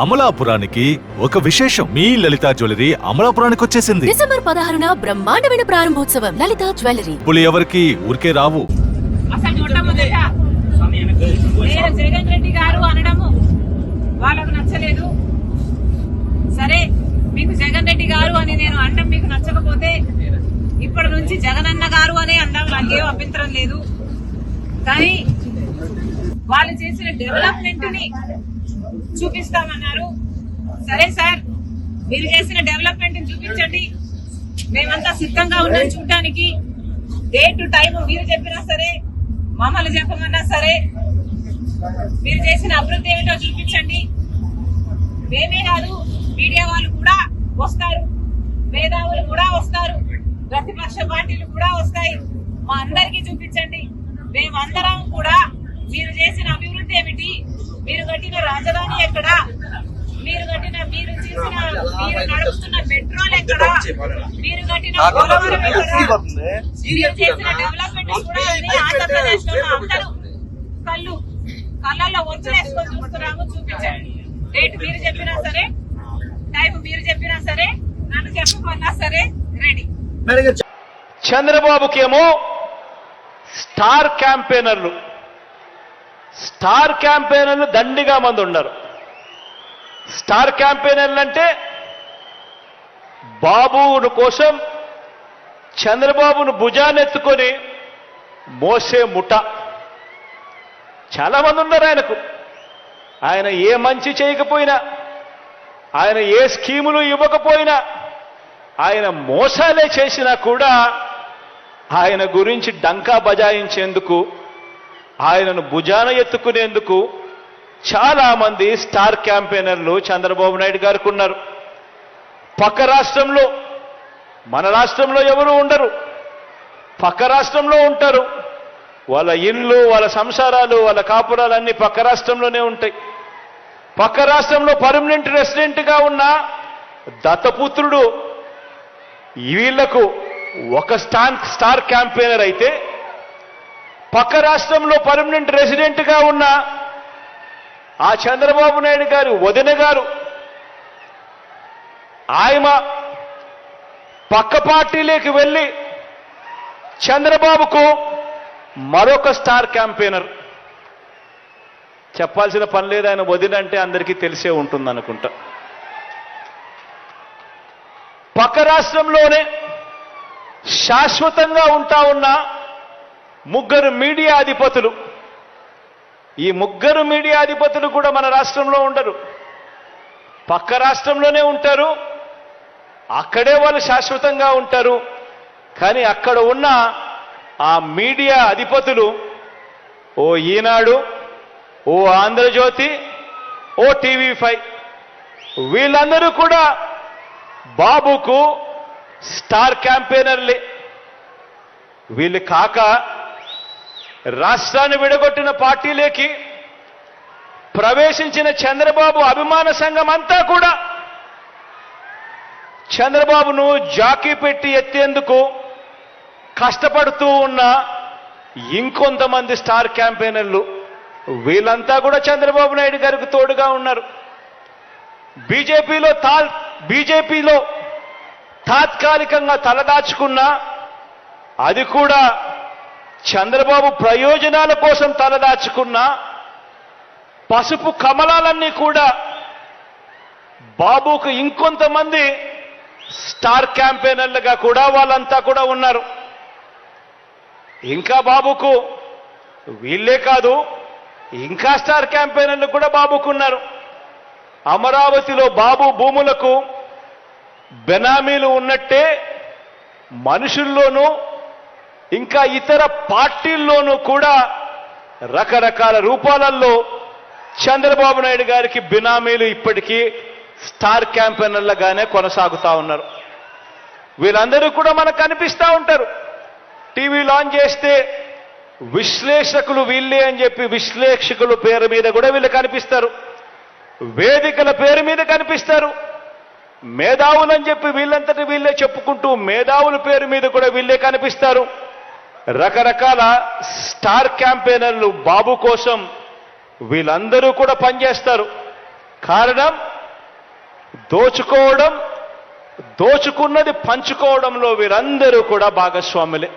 అమలాపురానికి ఒక విశేషం. మీ లలిత జ్యువెలరీ అమలాపురానికి వచ్చేసింది. డిసెంబర్ 16న బ్రహ్మాండమైన ప్రారంభోత్సవం. లలిత జ్యువెలరీ. ఇప్పుడు ఎవరికి ఊరికే రావు. అసలు మొట్టమొదట నేను జగన్ రెడ్డి గారు అనడము వాళ్ళకు నచ్చలేదు. సరే, మీకు జగన్ రెడ్డి గారు అని నేను అనడం మీకు నచ్చకపోతే ఇప్పటి నుంచి జగనన్న గారు అనే అనడం నాకేం అభ్యంతరం లేదు. కానీ వాళ్ళు చేసిన డెవలప్మెంట్ ని చూపిస్తామన్నారు. సరే సార్, మీరు చేసిన డెవలప్మెంట్ ని చూపించండి, మేమంతా సిద్ధంగా ఉన్నాం చూడటానికి. డే టు టైం మీరు చెప్పినా సరే, మమ్మల్ని చెప్పమన్నా సరే, మీరు చేసిన అభివృద్ధి ఏమిటో చూపించండి. మేమే కాదు, మీడియా వాళ్ళు కూడా వస్తారు, మేధావులు కూడా వస్తారు, ప్రతిపక్ష పార్టీలు కూడా వస్తాయి. మా అందరికీ చూపించండి. మేమందరం కూడా మీరు చేసిన అభివృద్ధి ఏమిటి, మీరు కట్టిన రాజధాని ఎక్కడ, మీరు నడుపుతున్న మెట్రోలు ఎక్కడ, మీరు కట్టిన పోలవరం ఎక్కడ, మీరు చేసిన డెవలప్మెంట్ కూడా ఆంధ్రప్రదేశ్ లో అందరూ కళ్ళల్లో వచ్చేసుకొని చూస్తున్నాము. చూపించండి. డేట్ మీరు చెప్పినా సరే, టైం మీరు చెప్పినా సరే, నన్ను చెప్పమన్నా సరే, రెడీ. చంద్రబాబుకేమో స్టార్ క్యాంపెయినర్లు దండిగా మంది ఉన్నారు. స్టార్ క్యాంపెయినర్లు అంటే బాబును కోసం చంద్రబాబును భుజానెత్తుకొని మోసే ముఠ చాలా మంది ఉన్నారు. ఆయన ఏ మంచి చేయకపోయినా, ఆయన ఏ స్కీములు ఇవ్వకపోయినా, ఆయన మోసాలే చేసినా కూడా ఆయన గురించి డంకా బజాయించేందుకు, ఆయనను భుజాన ఎత్తుకునేందుకు చాలా మంది స్టార్ క్యాంపెయినర్లు చంద్రబాబు నాయుడు గారికి ఉన్నారు. పక్క రాష్ట్రంలో, మన రాష్ట్రంలో ఎవరు ఉండరు, పక్క రాష్ట్రంలో ఉంటారు. వాళ్ళ ఇళ్ళు, వాళ్ళ సంసారాలు, వాళ్ళ కాపురాలు అన్ని పక్క రాష్ట్రంలోనే ఉంటాయి. పక్క రాష్ట్రంలో పర్మనెంట్ రెసిడెంట్గా ఉన్న దత్తపుత్రుడు వీళ్లకు ఒక స్టార్ క్యాంపెయినర్ అయితే, పక్క రాష్ట్రంలో పర్మనెంట్ రెసిడెంట్గా ఉన్న ఆ చంద్రబాబు నాయుడు గారు వదిన గారు, ఆయన పక్క పార్టీలోకి వెళ్ళి చంద్రబాబుకు మరొక స్టార్ క్యాంపెయినర్. చెప్పాల్సిన పని లేదు, ఆయన వదిన అంటే అందరికీ తెలిసే ఉంటుంది అనుకుంటా. పక్క రాష్ట్రంలోనే శాశ్వతంగా ఉంటా ఉన్న ముగ్గురు మీడియా అధిపతులు, ఈ ముగ్గురు మీడియా అధిపతులు కూడా మన రాష్ట్రంలో ఉండరు, పక్క రాష్ట్రంలోనే ఉంటారు. అక్కడే వాళ్ళు శాశ్వతంగా ఉంటారు. కానీ అక్కడ ఉన్న ఆ మీడియా అధిపతులు, ఓ ఈనాడు, ఓ ఆంధ్రజ్యోతి, ఓ టీవీ5, వీళ్ళందరూ కూడా బాబుకు స్టార్ క్యాంపెయినర్లే. వీళ్ళు కాక రాష్ట్రాన్ని విడగొట్టిన పార్టీలోకి ప్రవేశించిన చంద్రబాబు అభిమాన సంఘం అంతా కూడా చంద్రబాబును జాకీ పెట్టి ఎత్తేందుకు కష్టపడుతూ ఉన్న ఇంకొంతమంది స్టార్ క్యాంపెయినర్లు, వీళ్ళంతా కూడా చంద్రబాబు నాయుడు గారికి తోడుగా ఉన్నారు. బీజేపీలో తాత్కాలికంగా తలదాచుకున్నా, అది కూడా చంద్రబాబు ప్రయోజనాల కోసం తలదాచుకున్నా, పసుపు కమలాలన్నీ కూడా బాబుకు ఇంకొంతమంది స్టార్ క్యాంపెయినర్లుగా కూడా వాళ్ళంతా కూడా ఉన్నారు. ఇంకా బాబుకు వీళ్ళే కాదు, ఇంకా స్టార్ క్యాంపెయినర్లు కూడా బాబుకున్నారు. అమరావతిలో బాబు భూములకు బెనామీలు ఉన్నట్టే మనుషుల్లోనూ ఇంకా ఇతర పార్టీల్లోనూ కూడా రకరకాల రూపాలలో చంద్రబాబు నాయుడు గారికి బినామీలు ఇప్పటికీ స్టార్ క్యాంపెయినర్లుగానే కొనసాగుతూ ఉన్నారు. వీళ్ళందరూ కూడా మనకు కనిపిస్తూ ఉంటారు. టీవీ లాంచ్ చేస్తే విశ్లేషకులు వీళ్ళే అని చెప్పి విశ్లేషకుల పేరు మీద కూడా వీళ్ళు కనిపిస్తారు, వేదికల పేరు మీద కనిపిస్తారు. మేధావులు అని చెప్పి వీళ్ళంతటి వీళ్ళే చెప్పుకుంటూ మేధావుల పేరు మీద కూడా వీళ్ళే కనిపిస్తారు. రకరకాల స్టార్ క్యాంపెయినర్లు బాబు కోసం వీళ్ళందరూ కూడా పనిచేస్తారు. కారణం దోచుకోవడం, దోచుకున్నది పంచుకోవడంలో వీరందరూ కూడా భాగస్వాములే.